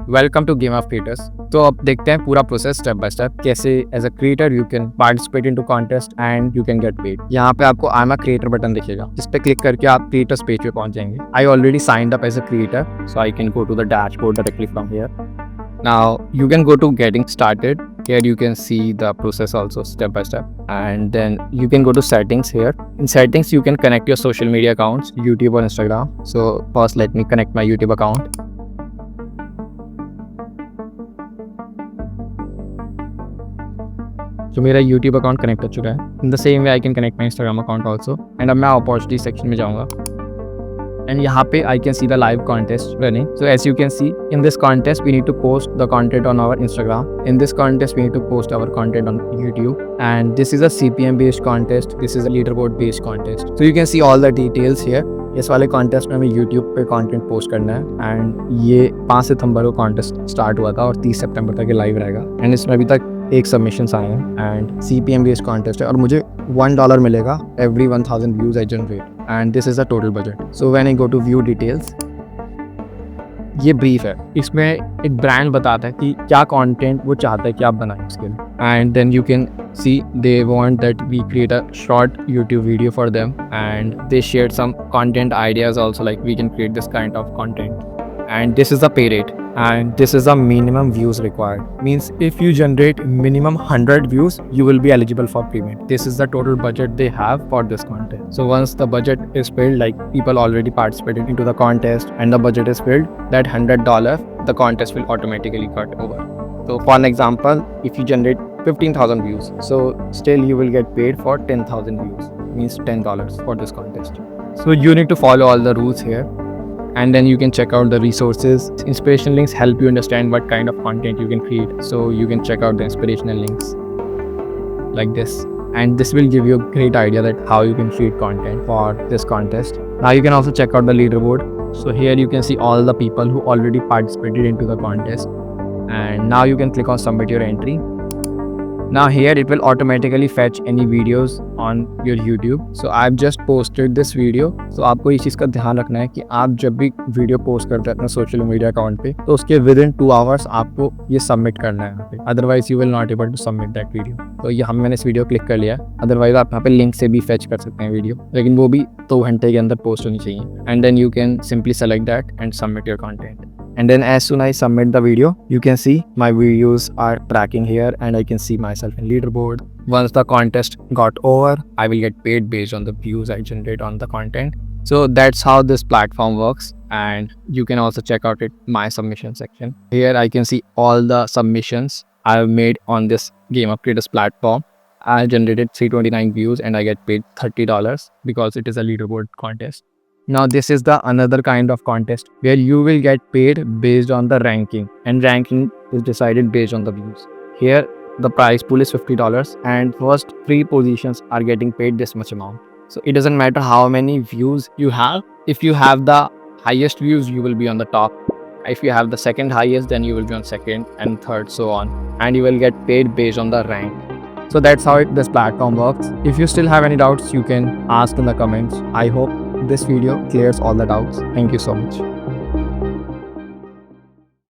Welcome to game of creators. तो अब देखते हैं पूरा प्रोसेस स्टेप बाय स्टेप, कैसे as a creator you can participate into contest and you can get paid. यहाँ पे आपको I am a creator button दिखेगा, जिस पे क्लिक करके आप क्रिएटर्स पेज पे पहुंच जाएंगे। I already signed up as a creator, so I can go to the dashboard directly from here. Now you can go to getting started. Here you can see the process also step by step, and then you can go to settings. Here in settings you can connect your social media accounts, YouTube or Instagram. So first let me connect my YouTube account. तो मेरा YouTube account connect हो चुका है। In the same way I can connect my Instagram account also. And अब मैं opportunity section में जाऊँगा and यहाँ पे I can see the live contest running. So as you can see in this contest we need to post the content on our Instagram. In this contest we need to post our content on YouTube, and this is a CPM based contest. This is a leaderboard based contest. So you can see all the details here. इस वाले contest में हमें YouTube पे content post करना है and ये 5 सितंबर को contest start हुआ था और 30 सितंबर तक ये लाइव रहेगा। एंड इसमें अभी तक 1 सबमिशंस आए हैं एंड CPM बेस्ड कॉन्टेस्ट है और मुझे $1 मिलेगा every 1000 views I generate and this is the total budget. So when I go to view details, ये ब्रीफ है, इसमें एक ब्रांड बताता है कि क्या कंटेंट वो चाहता है कि आप बनाएं उसके लिए। And then you can see they want that we create a short YouTube video for them and they share some content ideas also, like we can create this kind of content and this is the pay rate and this is the minimum views required. Means if you generate minimum 100 views you will be eligible for payment. This is the total budget they have for this content. So once the budget is filled, like people already participated into the contest and the budget is filled, that $100 the contest will automatically cut over. So for an example, if you generate 15,000 views, so still you will get paid for 10,000 views, means $10 for this contest. So you need to follow all the rules here. And then you can check out the resources. Inspiration links help you understand what kind of content you can create. So you can check out the inspirational links like this. And this will give you a great idea that how you can create content for this contest. Now you can also check out the leaderboard. So here you can see all the people who already participated into the contest. And now you can click on submit your entry. Now here it will automatically fetch any videos on your YouTube. So I've just posted this video. So आपको इस चीज़ का ध्यान रखना है कि आप जब भी वीडियो पोस्ट करते हैं अपने सोशल मीडिया अकाउंट पे, तो उसके विदिन 2 आवर्स आपको ये सबमिट करना है यहाँ पे, otherwise you will not able to submit that video. तो ये मैंने इस वीडियो क्लिक कर लिया, अदरवाइज आप यहाँ पे लिंक से भी फेच कर सकते हैं वीडियो, लेकिन वो भी 2 घंटे के अंदर पोस्ट होनी चाहिए। And then you can simply select that and submit your content. And then as soon as I submit the video, you can see my videos are tracking here and I can see myself in leaderboard. Once the contest got over, I will get paid based on the views I generate on the content. So that's how this platform works, and you can also check out my submission section. Here I can see all the submissions I've made on this Game of Creators platform. I generated 329 views and I get paid $30 because it is a leaderboard contest. Now this is the another kind of contest where you will get paid based on the ranking, and ranking is decided based on the views. Here the prize pool is $50 and first 3 positions are getting paid this much amount. So it doesn't matter how many views you have. If you have the highest views, you will be on the top. If you have the second highest, then you will be on second and third, so on, and you will get paid based on the rank. So that's how this platform works. If you still have any doubts, you can ask in the comments. I hope this video clears all the doubts. Thank you so much.